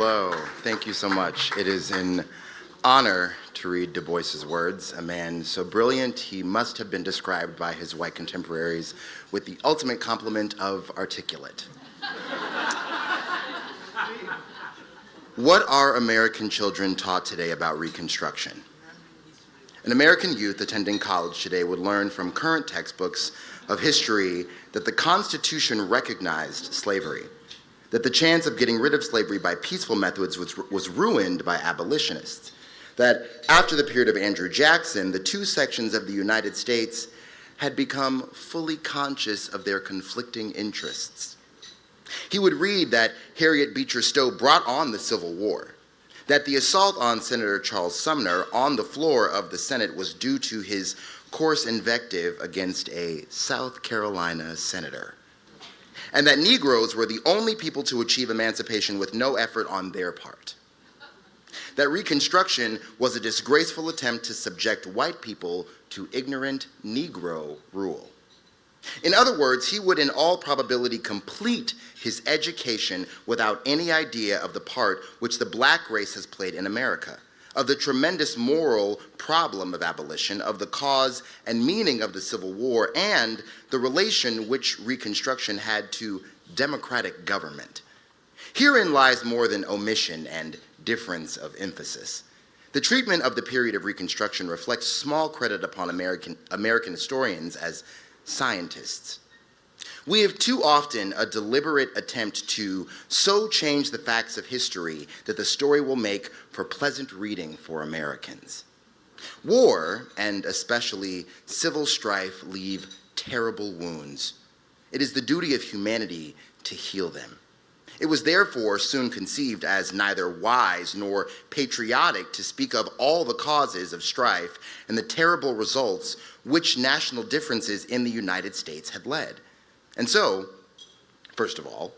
Hello, thank you so much. It is an honor to read Du Bois's words, a man so brilliant he must have been described by his white contemporaries with the ultimate compliment of articulate. What are American children taught today about Reconstruction? An American youth attending college today would learn from current textbooks of history that the Constitution recognized slavery, that the chance of getting rid of slavery by peaceful methods was ruined by abolitionists, that after the period of Andrew Jackson, the two sections of the United States had become fully conscious of their conflicting interests. He would read that Harriet Beecher Stowe brought on the Civil War, that the assault on Senator Charles Sumner on the floor of the Senate was due to his coarse invective against a South Carolina senator, and that Negroes were the only people to achieve emancipation with no effort on their part. That Reconstruction was a disgraceful attempt to subject white people to ignorant Negro rule. In other words, he would in all probability complete his education without any idea of the part which the black race has played in America, of the tremendous moral problem of abolition, of the cause and meaning of the Civil War, and the relation which Reconstruction had to democratic government. Herein lies more than omission and difference of emphasis. The treatment of the period of Reconstruction reflects small credit upon American historians as scientists. We have too often a deliberate attempt to so change the facts of history that the story will make for pleasant reading for Americans. War, and especially civil strife, leave terrible wounds. It is the duty of humanity to heal them. It was therefore soon conceived as neither wise nor patriotic to speak of all the causes of strife and the terrible results which national differences in the United States had led. And so, first of all,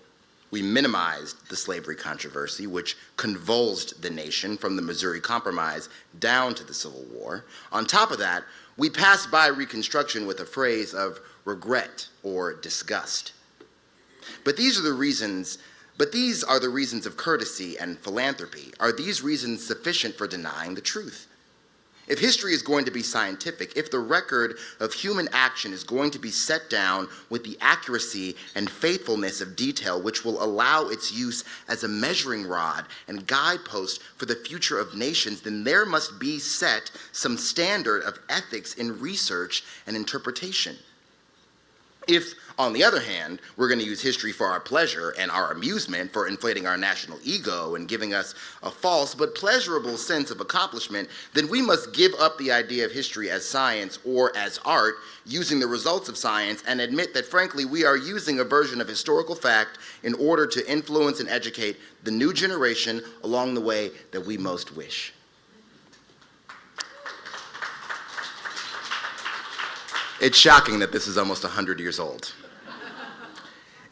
we minimized the slavery controversy, which convulsed the nation from the Missouri Compromise down to the Civil War. On top of that, we passed by Reconstruction with a phrase of regret or disgust. But these are the reasons of courtesy and philanthropy. Are these reasons sufficient for denying the truth? If history is going to be scientific, if the record of human action is going to be set down with the accuracy and faithfulness of detail which will allow its use as a measuring rod and guidepost for the future of nations, then there must be set some standard of ethics in research and interpretation. If, on the other hand, we're going to use history for our pleasure and our amusement, for inflating our national ego and giving us a false but pleasurable sense of accomplishment, then we must give up the idea of history as science or as art, using the results of science, and admit that, frankly, we are using a version of historical fact in order to influence and educate the new generation along the way that we most wish. It's shocking that this is almost 100 years old.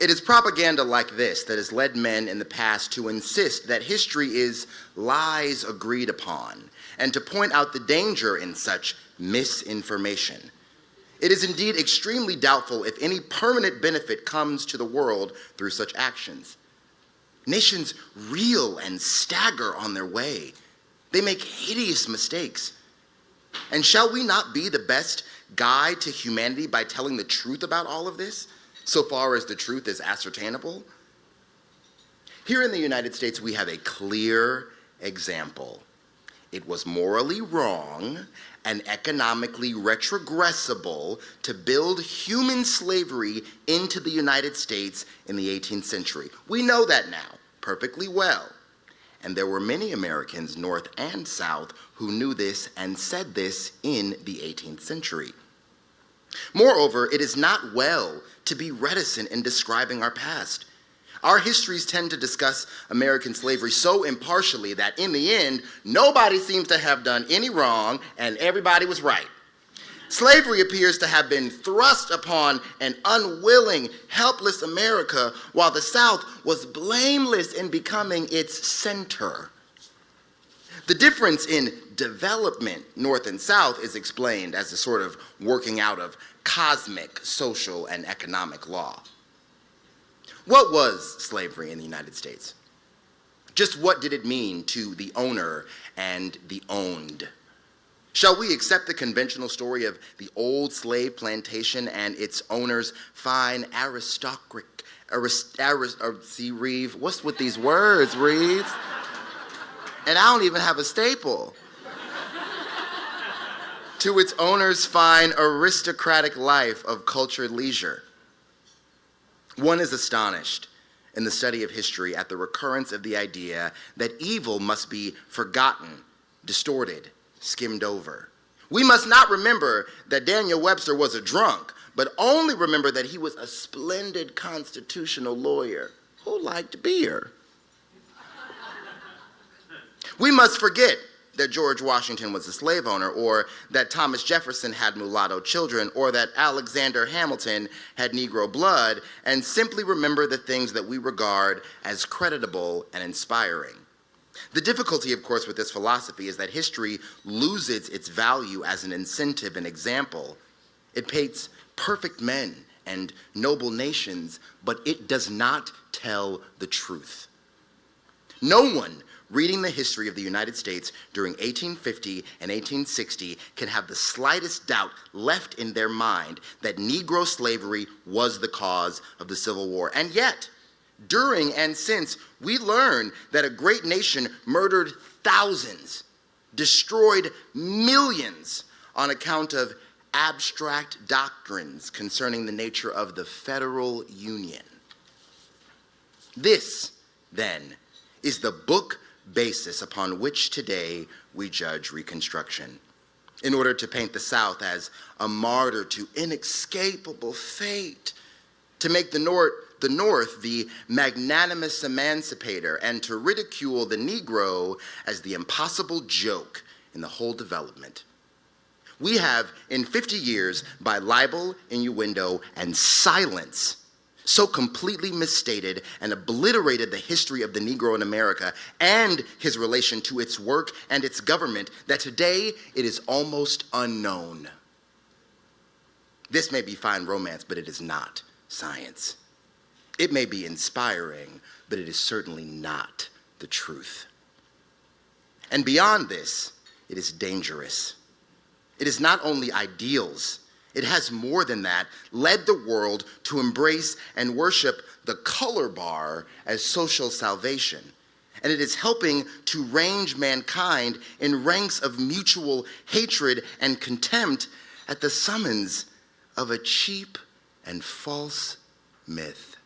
It is propaganda like this that has led men in the past to insist that history is lies agreed upon, and to point out the danger in such misinformation. It is indeed extremely doubtful if any permanent benefit comes to the world through such actions. Nations reel and stagger on their way. They make hideous mistakes. And shall we not be the best guide to humanity by telling the truth about all of this, so far as the truth is ascertainable? Here in the United States, we have a clear example. It was morally wrong and economically retrogressible to build human slavery into the United States in the 18th century. We know that now perfectly well. And there were many Americans, North and South, who knew this and said this in the 18th century. Moreover, it is not well to be reticent in describing our past. Our histories tend to discuss American slavery so impartially that in the end, nobody seems to have done any wrong and everybody was right. Slavery appears to have been thrust upon an unwilling, helpless America, while the South was blameless in becoming its center. The difference in development, North and South, is explained as a sort of working out of cosmic social and economic law. What was slavery in the United States? Just what did it mean to the owner and the owned? Shall we accept the conventional story of the old slave plantation and its owner's fine aristocratic, see, Reeve, what's with these words, Reeve? And I don't even have a staple. To its owner's fine aristocratic life of cultured leisure. One is astonished in the study of history at the recurrence of the idea that evil must be forgotten, distorted, skimmed over. We must not remember that Daniel Webster was a drunk, but only remember that he was a splendid constitutional lawyer who liked beer. We must forget that George Washington was a slave owner, or that Thomas Jefferson had mulatto children, or that Alexander Hamilton had Negro blood, and simply remember the things that we regard as creditable and inspiring. The difficulty, of course, with this philosophy is that history loses its value as an incentive and example. It paints perfect men and noble nations, but it does not tell the truth. No one reading the history of the United States during 1850 and 1860 can have the slightest doubt left in their mind that Negro slavery was the cause of the Civil War. And yet, during and since, we learn that a great nation murdered thousands, destroyed millions on account of abstract doctrines concerning the nature of the federal union. This, then, is the book basis upon which today we judge Reconstruction, in order to paint the South as a martyr to inescapable fate, to make the North the magnanimous emancipator, and to ridicule the Negro as the impossible joke in the whole development. We have, in 50 years, by libel, innuendo, and silence, so completely misstated and obliterated the history of the Negro in America and his relation to its work and its government that today it is almost unknown. This may be fine romance, but it is not science. It may be inspiring, but it is certainly not the truth. And beyond this, it is dangerous. It is not only ideals, it has more than that, led the world to embrace and worship the color bar as social salvation. And it is helping to range mankind in ranks of mutual hatred and contempt at the summons of a cheap and false myth.